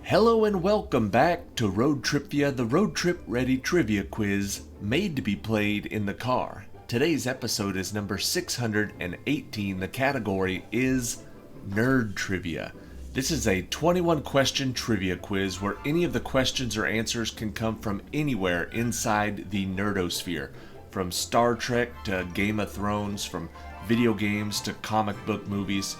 Hello and welcome back to ROADTRIpVIA, the road trip ready trivia quiz made to be played in the car. Today's episode is number 618. The category is Nerd Trivia. This is a 21 question trivia quiz where any of the questions or answers can come from anywhere inside the nerdosphere. From Star Trek to Game of Thrones, from video games to comic book movies.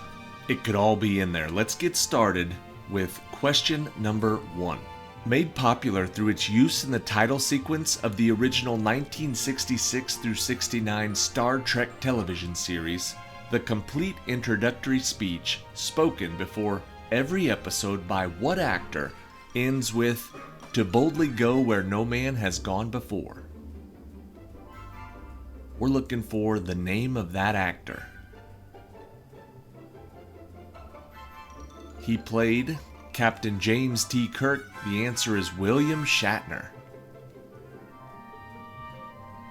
It could all be in there. Let's get started with question number 1. Made popular through its use in the title sequence of the original 1966 through 69 Star Trek television series, the complete introductory speech spoken before every episode by what actor ends with, "To boldly go where no man has gone before"? We're looking for the name of that actor. He played Captain James T. Kirk. The answer is William Shatner.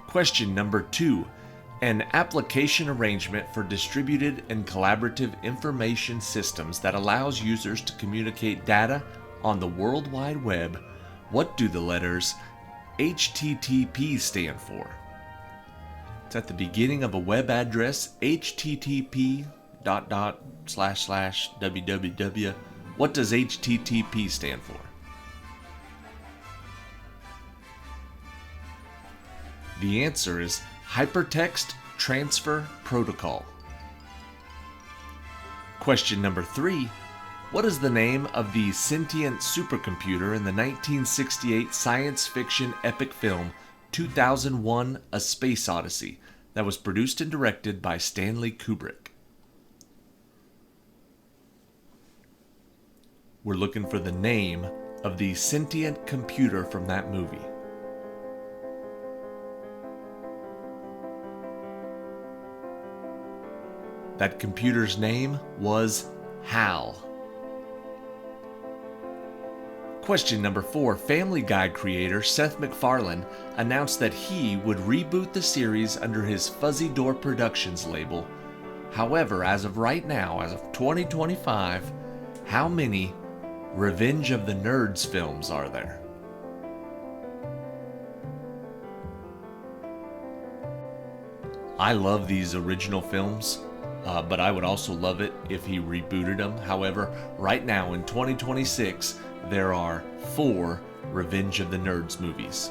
Question number 2. An application arrangement for distributed and collaborative information systems that allows users to communicate data on the World Wide Web. What do the letters HTTP stand for? It's at the beginning of a web address, http://www. What does HTTP stand for? The answer is Hypertext Transfer Protocol. Question number 3. What is the name of the sentient supercomputer in the 1968 science fiction epic film 2001: A Space Odyssey that was produced and directed by Stanley Kubrick? We're looking for the name of the sentient computer from that movie. That computer's name was HAL. Question number 4. Family Guy creator Seth MacFarlane announced that he would reboot the series under his Fuzzy Door Productions label. However, as of right now, as of 2025, how many Revenge of the Nerds films are there? I love these original films, but I would also love it if he rebooted them. However, right now in 2026, there are 4 Revenge of the Nerds movies.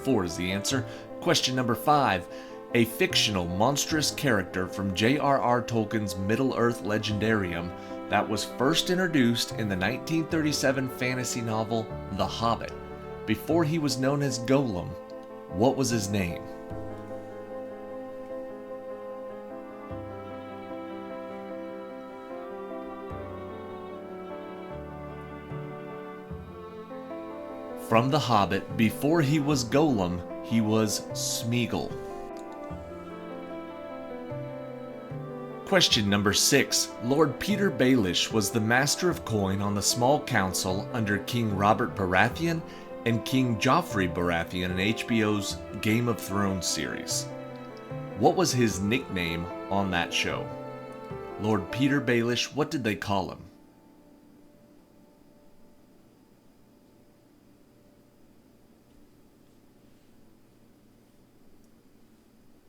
4 is the answer. Question number 5. A fictional monstrous character from J.R.R. Tolkien's Middle-earth legendarium that was first introduced in the 1937 fantasy novel The Hobbit. Before he was known as Gollum, what was his name? From The Hobbit, before he was Gollum, he was Smeagol. Question number 6. Lord Peter Baelish was the Master of Coin on the Small Council under King Robert Baratheon and King Joffrey Baratheon in HBO's Game of Thrones series. What was his nickname on that show? Lord Peter Baelish, what did they call him?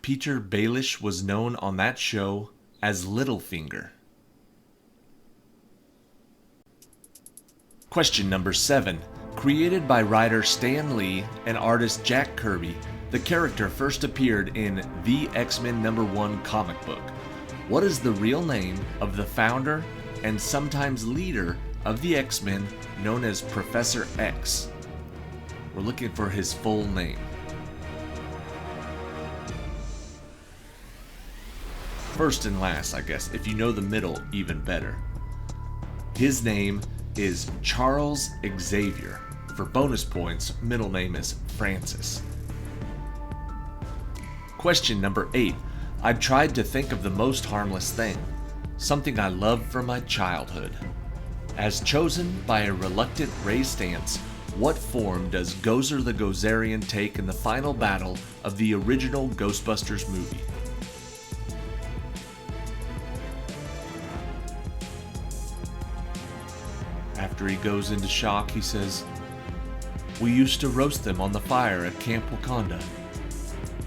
Peter Baelish was known on that show as Littlefinger. Question number 7. Created by writer Stan Lee and artist Jack Kirby, the character first appeared in The X-Men #1 comic book. What is the real name of the founder and sometimes leader of the X-Men, known as Professor X? We're looking for his full name. First and last, I guess. If you know the middle, even better. His name is Charles Xavier. For bonus points, middle name is Francis. Question number 8. I tried to think of the most harmless thing, something I loved from my childhood. As chosen by a reluctant Ray Stantz, what form does Gozer the Gozerian take in the final battle of the original Ghostbusters movie? After he goes into shock, he says, "We used to roast them on the fire at Camp Wakanda."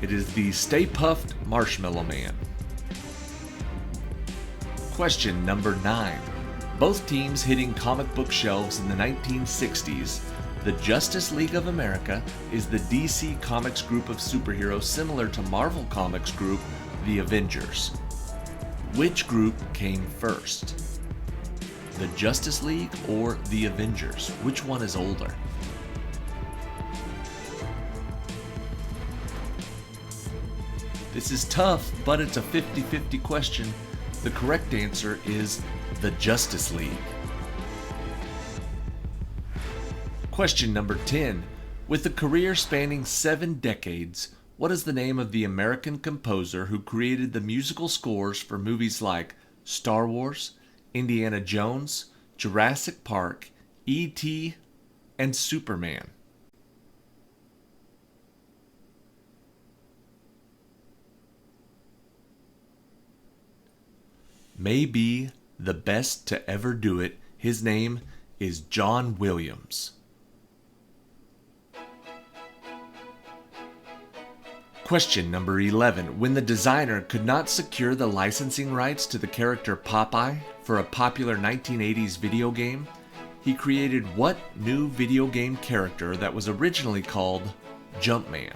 It is the Stay Puft Marshmallow Man. Question number 9. Both teams hitting comic book shelves in the 1960s. The Justice League of America is the DC Comics group of superheroes similar to Marvel Comics group, the Avengers. Which group came first? The Justice League or the Avengers? Which one is older? This is tough, but it's a 50-50 question. The correct answer is the Justice League. Question number 10. With a career spanning 7 decades, what is the name of the American composer who created the musical scores for movies like Star Wars, Indiana Jones, Jurassic Park, E.T., and Superman? May be the best to ever do it. His name is John Williams. Question number 11. When the designer could not secure the licensing rights to the character Popeye for a popular 1980s video game, he created what new video game character that was originally called Jumpman?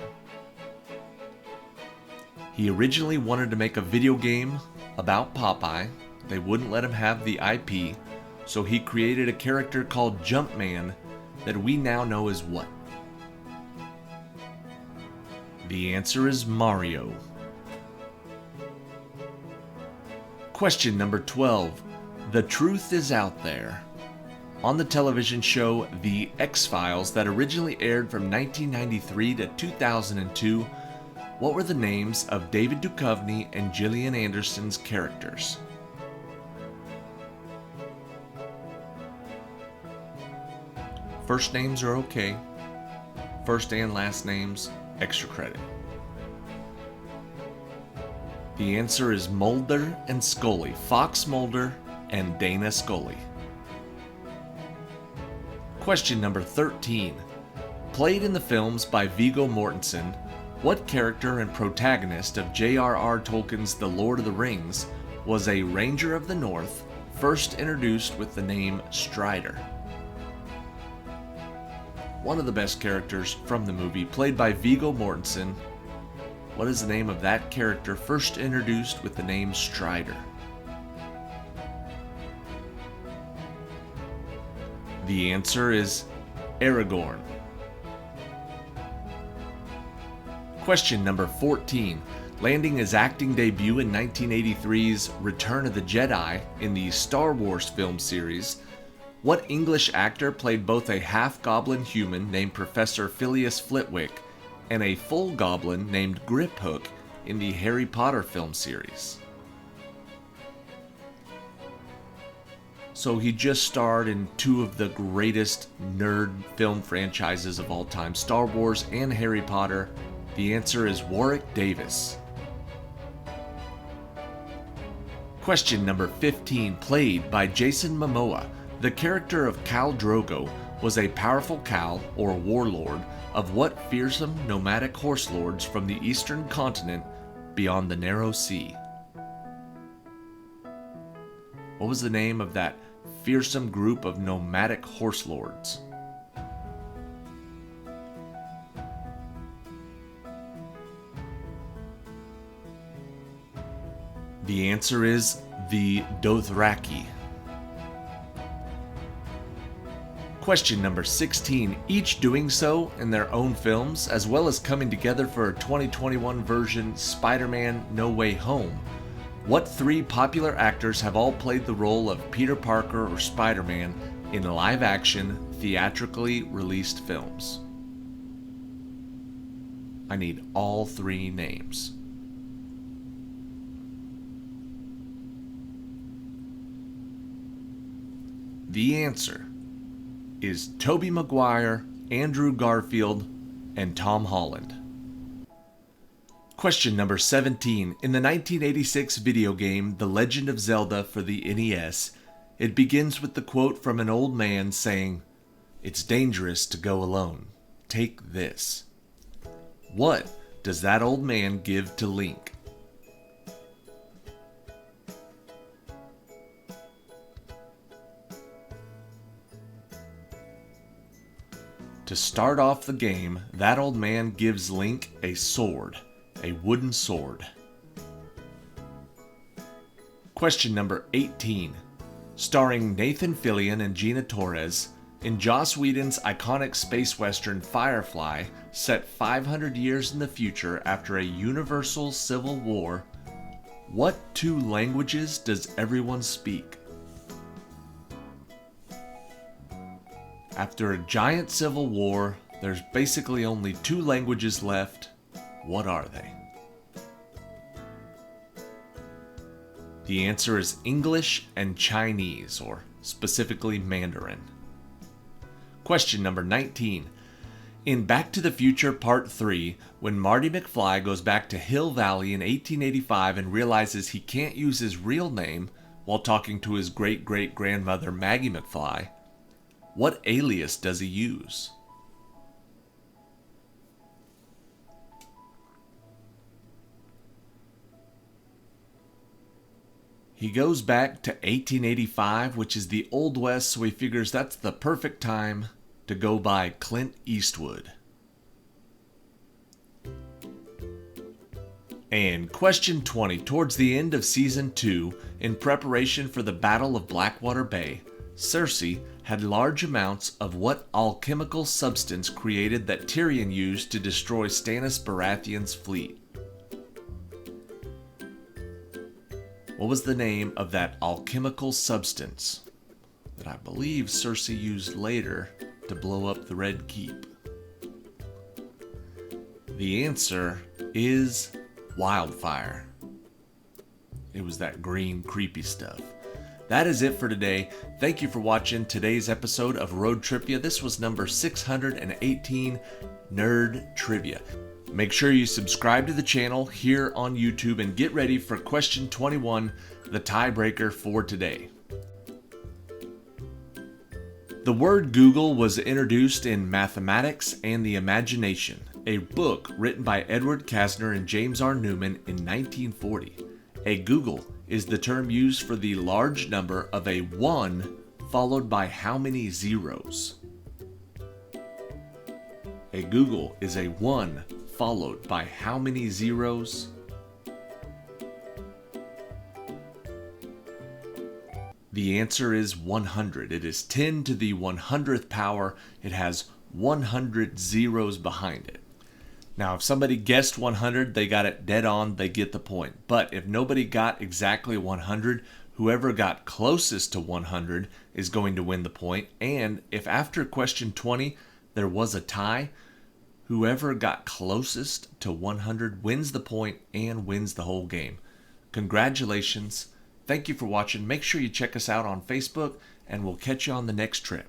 He originally wanted to make a video game about Popeye. They wouldn't let him have the IP, so he created a character called Jumpman that we now know as what? The answer is Mario. Question number 12. The truth is out there. On the television show The X-Files that originally aired from 1993 to 2002, what were the names of David Duchovny and Gillian Anderson's characters? First names are okay. First and last names, extra credit. The answer is Mulder and Scully. Fox Mulder and Dana Scully. Question number 13. Played in the films by Viggo Mortensen, what character and protagonist of J.R.R. Tolkien's The Lord of the Rings was a Ranger of the North, first introduced with the name Strider? One of the best characters from the movie, played by Viggo Mortensen. What is the name of that character first introduced with the name Strider? The answer is Aragorn. Question number 14. Landing his acting debut in 1983's Return of the Jedi in the Star Wars film series, what English actor played both a half-goblin human named Professor Phileas Flitwick and a full goblin named Griphook in the Harry Potter film series? So he just starred in 2 of the greatest nerd film franchises of all time, Star Wars and Harry Potter. The answer is Warwick Davis. Question number 15. Played by Jason Momoa, the character of Khal Drogo was a powerful Khal, or warlord, of what fearsome nomadic horse lords from the eastern continent beyond the Narrow Sea? What was the name of that fearsome group of nomadic horse lords? The answer is the Dothraki. Question number 16. Each doing so in their own films, as well as coming together for a 2021 version Spider-Man No Way Home. What 3 popular actors have all played the role of Peter Parker or Spider-Man in live-action, theatrically released films? I need all 3 names. The answer is Tobey Maguire, Andrew Garfield, and Tom Holland. Question number 17. In the 1986 video game The Legend of Zelda for the NES, It begins with the quote from an old man saying, "It's dangerous to go alone. Take this." What does that old man give to Link? To start off the game, that old man gives Link a sword, a wooden sword. Question number 18. Starring Nathan Fillion and Gina Torres, in Joss Whedon's iconic space western Firefly, set 500 years in the future after a universal civil war, what two languages does everyone speak? After a giant civil war, there's basically only two languages left. What are they? The answer is English and Chinese, or specifically Mandarin. Question number 19. In Back to the Future Part 3, when Marty McFly goes back to Hill Valley in 1885 and realizes he can't use his real name while talking to his great-great-grandmother Maggie McFly, what alias does he use? He goes back to 1885, which is the Old West, so he figures that's the perfect time to go by Clint Eastwood. And question 20. Towards the end of Season 2, in preparation for the Battle of Blackwater Bay, Cersei had large amounts of what alchemical substance created that Tyrion used to destroy Stannis Baratheon's fleet? What was the name of that alchemical substance that I believe Cersei used later to blow up the Red Keep? The answer is wildfire. It was that green, creepy stuff. That is it for today. Thank you for watching today's episode of ROADTRIpVIA. This was number 618, Nerd Trivia. Make sure you subscribe to the channel here on YouTube and get ready for question 21, the tiebreaker for today. The word Google was introduced in Mathematics and the Imagination, a book written by Edward Kastner and James R. Newman in 1940. A Google is the term used for the large number of a 1 followed by how many zeros? A Google is a 1 followed by how many zeros? The answer is 100. It is 10 to the 100th power. It has 100 zeros behind it. Now, if somebody guessed 100, they got it dead on, they get the point. But if nobody got exactly 100, whoever got closest to 100 is going to win the point. And if after question 20 there was a tie, whoever got closest to 100 wins the point and wins the whole game. Congratulations. Thank you for watching. Make sure you check us out on Facebook, and we'll catch you on the next trip.